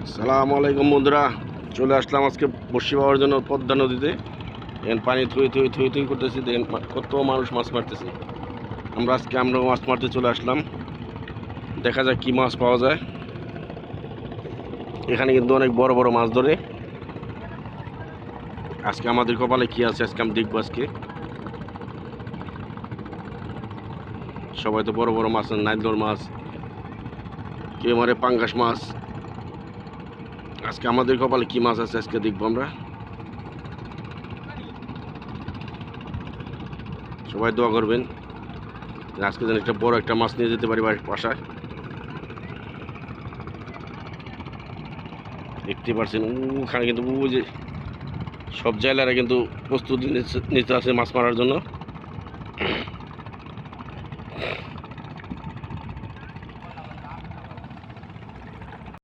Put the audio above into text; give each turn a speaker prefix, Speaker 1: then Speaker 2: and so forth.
Speaker 1: আসসালামু আলাইকুম বন্ধুরা, চলে আসলাম আজকে বড়শি পাওয়ার জন্য পদ্মা নদীতে। এখন পানি থুই থুই থুই থুই করতেছি, দেখেন কত মানুষ মাছ মারতেছে। আমরা মাছ মারতে চলে আসলাম, দেখা যাক কি মাছ পাওয়া যায়। এখানে কিন্তু অনেক বড় বড় মাছ ধরে। আজকে আমাদের কপালে কি আছে আজকে আমি দেখবো। আজকে সবাই তো বড় বড় মাছ, নাইলর মাছ, কেউ মারে পাঙ্গাস মাছ। আজকে আমাদের কপালে কি মাছ আছে আজকে দেখবো আমরা। সবাই দোয়া করবেন আজকে যেন একটা বড় একটা মাছ নিয়ে যেতে পারি বাসায়। দেখতে পাচ্ছেন ওখানে কিন্তু যে সব জেলেরা কিন্তু প্রস্তুতি নিতে আছে মাছ মারার জন্য।